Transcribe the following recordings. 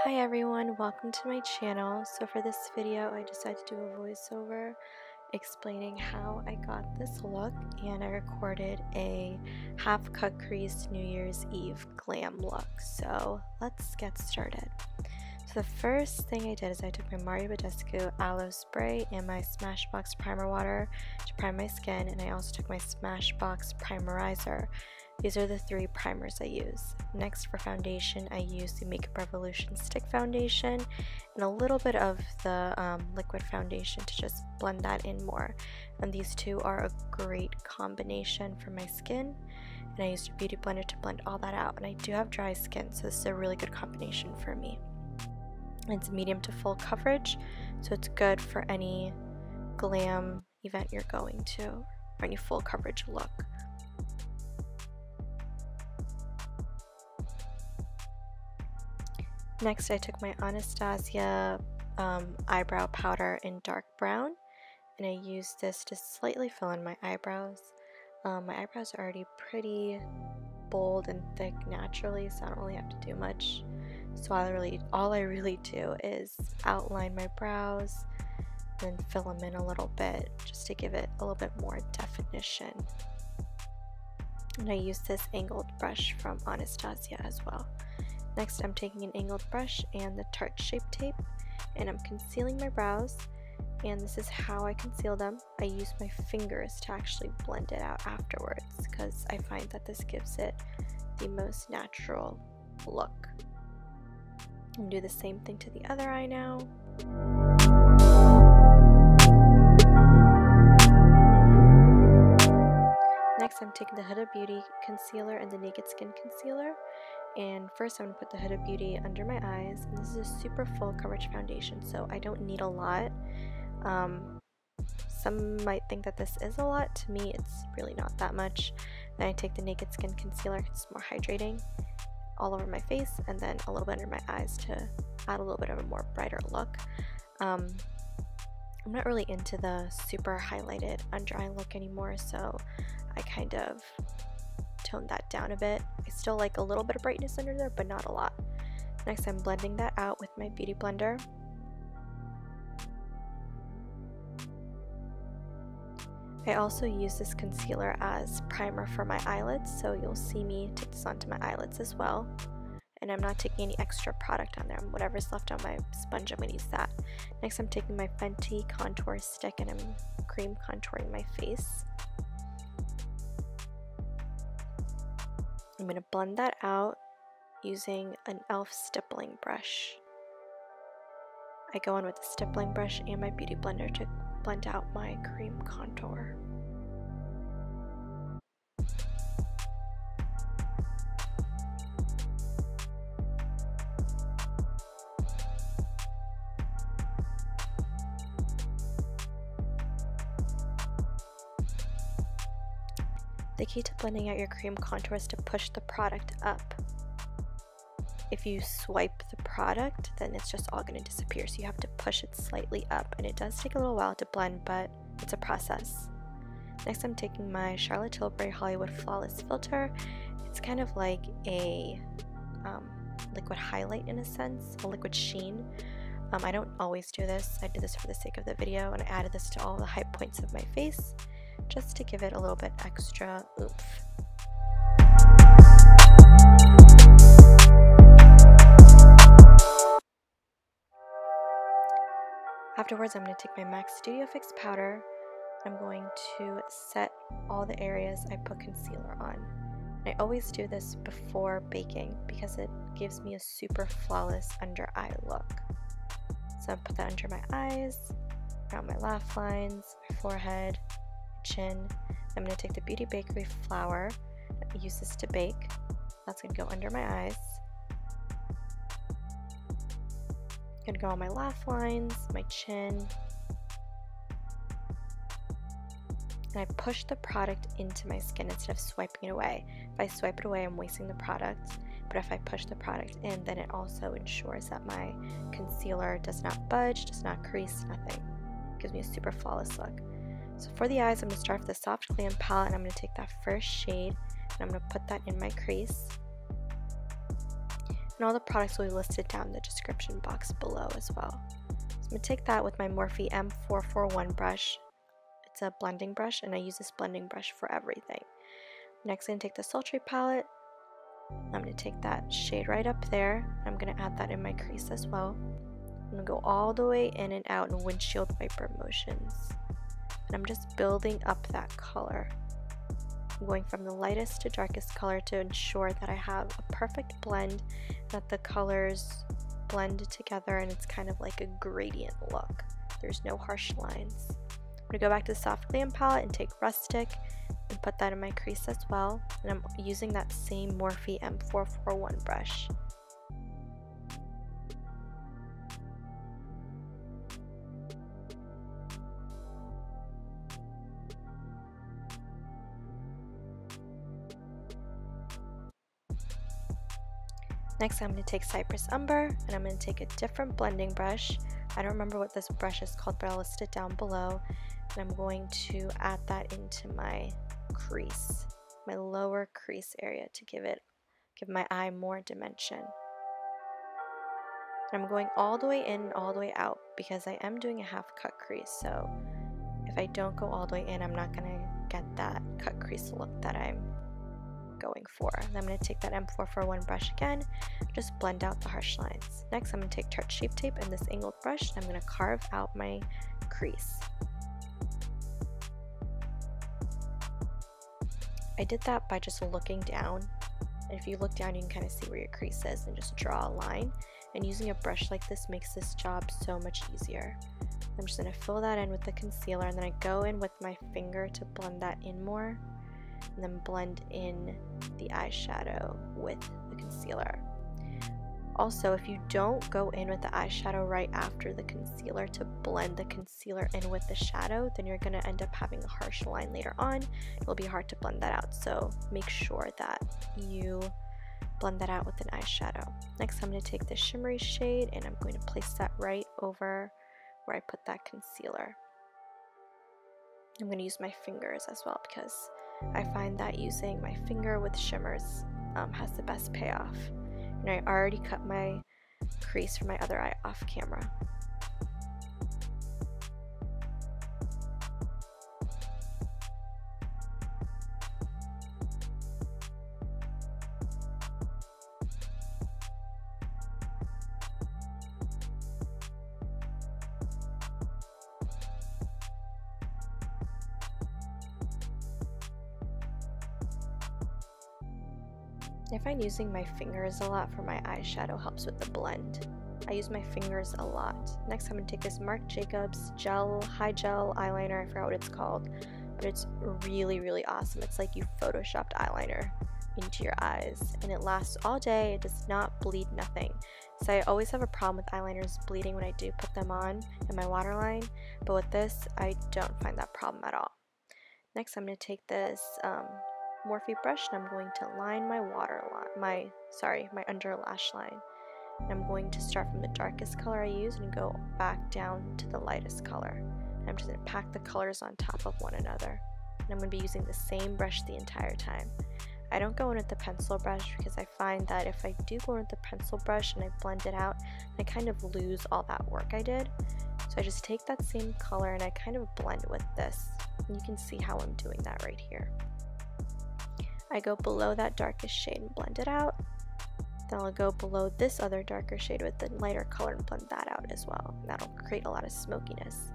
Hi everyone, welcome to my channel. So for this video I decided to do a voiceover explaining how I got this look, and I recorded a half-cut crease New Year's Eve glam look. So let's get started. So the first thing I did is I took my Badescu Aloe Spray and my Smashbox Primer Water to prime my skin, and I also took my Smashbox Primerizer. These are the three primers I use. Next, for foundation, I use the Makeup Revolution Stick Foundation and a little bit of the liquid foundation to just blend that in more. And these two are a great combination for my skin. And I used a beauty blender to blend all that out. And I do have dry skin, so this is a really good combination for me. It's medium to full coverage, so it's good for any glam event you're going to, or any full coverage look. Next, I took my Anastasia eyebrow powder in dark brown, and I used this to slightly fill in my eyebrows. My eyebrows are already pretty bold and thick naturally, so I don't really have to do much. So all I really do is outline my brows and then fill them in a little bit just to give it a little bit more definition. And I use this angled brush from Anastasia as well. Next, I'm taking an angled brush and the Tarte Shape Tape, and I'm concealing my brows, and this is how I conceal them. I use my fingers to actually blend it out afterwards because I find that this gives it the most natural look. I'm going to do the same thing to the other eye now. Next, I'm taking the Huda Beauty Concealer and the Naked Skin Concealer. And first I'm going to put the Huda Beauty under my eyes, and this is a super full coverage foundation, so I don't need a lot. Some might think that this is a lot. To me, it's really not that much. Then I take the Naked Skin Concealer, it's more hydrating, all over my face, and then a little bit under my eyes to add a little bit of a more brighter look. I'm not really into the super highlighted under eye look anymore, so I kind of tone that down a bit. I still like a little bit of brightness under there, but not a lot. Next, I'm blending that out with my beauty blender. I also use this concealer as primer for my eyelids, so you'll see me take this onto my eyelids as well. And I'm not taking any extra product on there. Whatever's left on my sponge, I'm going to use that. Next, I'm taking my Fenty contour stick and I'm cream contouring my face. I'm going to blend that out using an e.l.f. stippling brush. I go in with the stippling brush and my beauty blender to blend out my cream contour. The key to blending out your cream contour is to push the product up. If you swipe the product, then it's just all going to disappear, so you have to push it slightly up, and it does take a little while to blend, but it's a process. Next, I'm taking my Charlotte Tilbury Hollywood Flawless Filter. It's kind of like a liquid highlight in a sense, a liquid sheen. I don't always do this. I did this for the sake of the video, and I added this to all the high points of my face, just to give it a little bit extra oomph. Afterwards, I'm going to take my MAC Studio Fix powder. I'm going to set all the areas I put concealer on. And I always do this before baking because it gives me a super flawless under eye look. So I put that under my eyes, around my laugh lines, my forehead, chin. I'm going to take the Beauty Bakerie flour, use this to bake. That's going to go under my eyes. Going to go on my laugh lines, my chin. And I push the product into my skin instead of swiping it away. If I swipe it away, I'm wasting the product. But if I push the product in, then it also ensures that my concealer does not budge, does not crease, nothing. It gives me a super flawless look. So for the eyes, I'm going to start with the Soft Glam palette, and I'm going to take that first shade, and I'm going to put that in my crease. And all the products will be listed down in the description box below as well. So I'm going to take that with my Morphe M441 brush. It's a blending brush, and I use this blending brush for everything. Next, I'm going to take the Sultry palette. I'm going to take that shade right up there. I'm going to add that in my crease as well. I'm going to go all the way in and out in windshield wiper motions. And I'm just building up that color. I'm going from the lightest to darkest color to ensure that I have a perfect blend, that the colors blend together and it's kind of like a gradient look. There's no harsh lines. I'm going to go back to the Soft Glam palette and take Rustic and put that in my crease as well. And I'm using that same Morphe M441 brush. Next, I'm going to take Cyprus Umber, and I'm going to take a different blending brush. I don't remember what this brush is called, but I'll list it down below. And I'm going to add that into my crease, my lower crease area, to give my eye more dimension. And I'm going all the way in and all the way out because I am doing a half cut crease. So if I don't go all the way in, I'm not going to get that cut crease look that I'm going for. And I'm going to take that M441 brush again, just blend out the harsh lines. Next, I'm going to take Tarte Shape Tape and this angled brush, and I'm going to carve out my crease. I did that by just looking down, and if you look down you can kind of see where your crease is and just draw a line, and using a brush like this makes this job so much easier. I'm just going to fill that in with the concealer, and then I go in with my finger to blend that in more, and then blend in the eyeshadow with the concealer. Also, if you don't go in with the eyeshadow right after the concealer to blend the concealer in with the shadow, then you're going to end up having a harsh line later on. It'll be hard to blend that out, so make sure that you blend that out with an eyeshadow. Next, I'm going to take this shimmery shade and I'm going to place that right over where I put that concealer. I'm going to use my fingers as well because I find that using my finger with shimmers has the best payoff. And I already cut my crease for my other eye off camera. I find using my fingers a lot for my eyeshadow helps with the blend. I use my fingers a lot. Next, I'm going to take this Marc Jacobs high gel eyeliner. I forgot what it's called, but it's really awesome. It's like you photoshopped eyeliner into your eyes, and it lasts all day. It does not bleed, nothing. So I always have a problem with eyeliners bleeding when I do put them on in my waterline, but with this, I don't find that problem at all. Next, I'm going to take this Morphe brush, and I'm going to line my my under lash line. And I'm going to start from the darkest color I use and go back down to the lightest color. And I'm just going to pack the colors on top of one another. And I'm going to be using the same brush the entire time. I don't go in with the pencil brush because I find that if I do go in with the pencil brush and I blend it out, I kind of lose all that work I did. So I just take that same color and I kind of blend with this. And you can see how I'm doing that right here. I go below that darkest shade and blend it out. Then I'll go below this other darker shade with the lighter color and blend that out as well. And that'll create a lot of smokiness.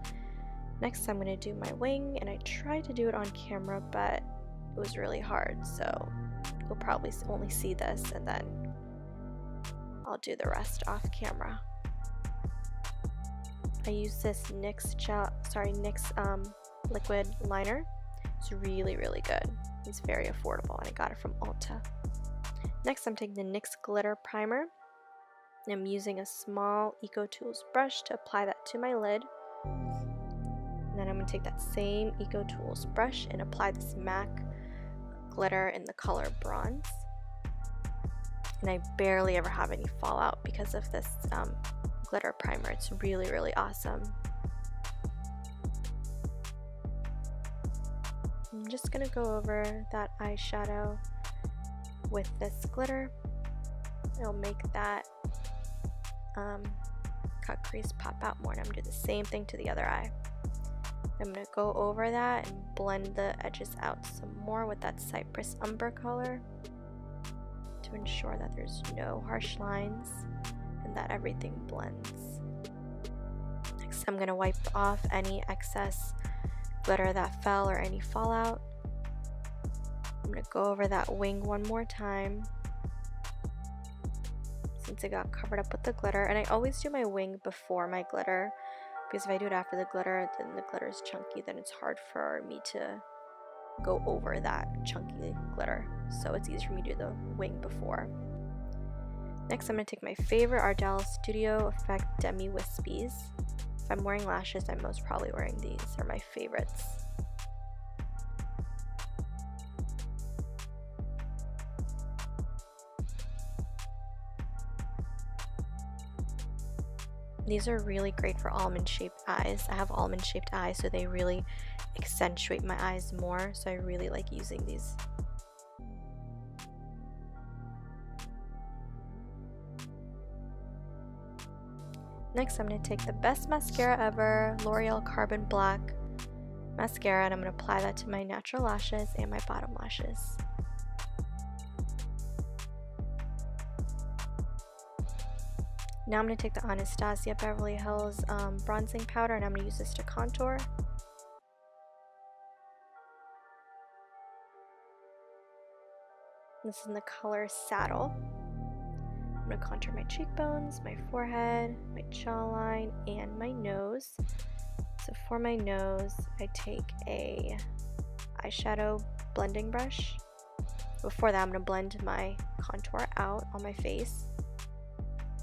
Next, I'm going to do my wing, and I tried to do it on camera, but it was really hard. So you'll probably only see this, and then I'll do the rest off camera. I use this NYX liquid liner. It's really good. It's very affordable, and I got it from Ulta. Next, I'm taking the NYX Glitter Primer, and I'm using a small Eco Tools brush to apply that to my lid. And then I'm going to take that same Eco Tools brush and apply this MAC glitter in the color Bronze. And I barely ever have any fallout because of this glitter primer. It's really awesome. I'm just going to go over that eyeshadow with this glitter. It'll make that cut crease pop out more. And I'm going to do the same thing to the other eye. I'm going to go over that and blend the edges out some more with that Cyprus Umber color to ensure that there's no harsh lines and that everything blends. Next, I'm going to wipe off any excess glitter that fell or any fallout. I'm going to go over that wing one more time since it got covered up with the glitter. And I always do my wing before my glitter, because if I do it after the glitter, then the glitter is chunky, then it's hard for me to go over that chunky glitter. So it's easier for me to do the wing before. Next, I'm going to take my favorite Ardell Studio Effect Demi Wispies. If I'm wearing lashes, I'm most probably wearing these. They're my favorites. These are really great for almond-shaped eyes. I have almond-shaped eyes, so they really accentuate my eyes more, so I really like using these. Next, I'm going to take the best mascara ever, L'Oreal Carbon Black mascara, and I'm going to apply that to my natural lashes and my bottom lashes. Now I'm going to take the Anastasia Beverly Hills bronzing powder, and I'm going to use this to contour. This is in the color Saddle. I'm going to contour my cheekbones, my forehead, my jawline, and my nose. So for my nose, I take a eyeshadow blending brush. Before that, I'm going to blend my contour out on my face,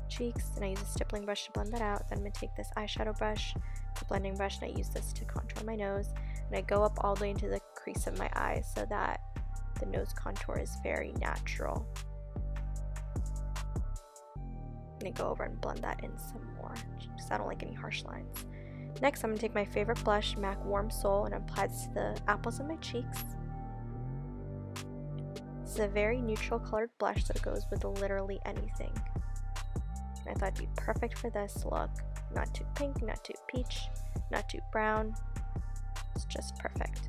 cheeks, and I use a stippling brush to blend that out. Then I'm going to take this eyeshadow brush, the blending brush, and I use this to contour my nose. And I go up all the way into the crease of my eye so that the nose contour is very natural. I'm going to go over and blend that in some more because I don't like any harsh lines. Next, I'm going to take my favorite blush, MAC Warm Soul, and apply this to the apples of my cheeks. This is a very neutral colored blush, so it goes with literally anything. And I thought it'd be perfect for this look. Not too pink, not too peach, not too brown. It's just perfect.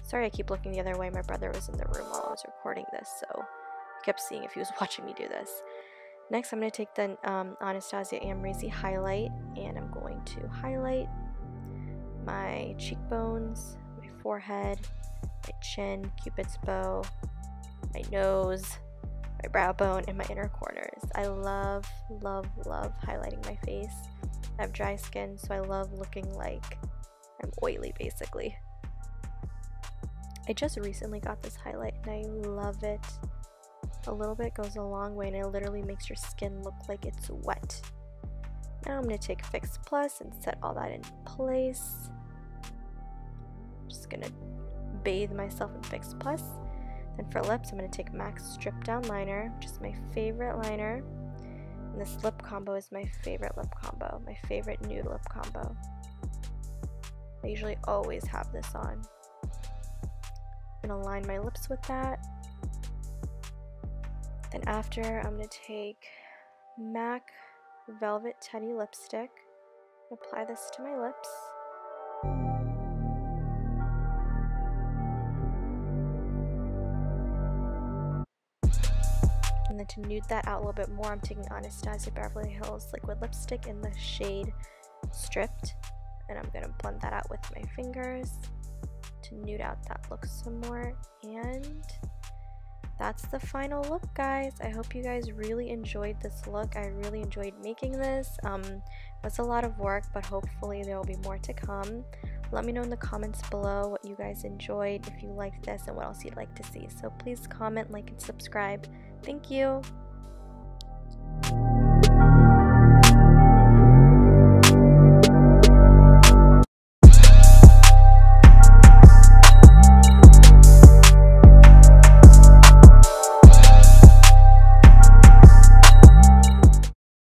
Sorry I keep looking the other way. My brother was in the room while I was recording this, so I kept seeing if he was watching me do this. Next, I'm going to take the Anastasia Amrezy highlight, and I'm going to highlight my cheekbones, my forehead, my chin, Cupid's bow, my nose, my brow bone, and my inner corners. I love, love, love highlighting my face. I have dry skin, so I love looking like I'm oily, basically. I just recently got this highlight, and I love it. A little bit goes a long way, and it literally makes your skin look like it's wet. Now I'm going to take Fix Plus and set all that in place. Just going to bathe myself in Fix Plus. Then for lips, I'm going to take MAC's Strip Down Liner, which is my favorite liner. And this lip combo is my favorite lip combo, my favorite nude lip combo. I usually always have this on. I'm going to line my lips with that. Then after, I'm going to take MAC Velvet Teddy Lipstick and apply this to my lips. And then to nude that out a little bit more, I'm taking Anastasia Beverly Hills Liquid Lipstick in the shade Stripped. And I'm going to blend that out with my fingers to nude out that look some more. And that's the final look, guys. I hope you guys really enjoyed this look. I really enjoyed making this. It was a lot of work, but hopefully there will be more to come. Let me know in the comments below what you guys enjoyed, if you liked this, and what else you'd like to see. So please comment, like, and subscribe. Thank you.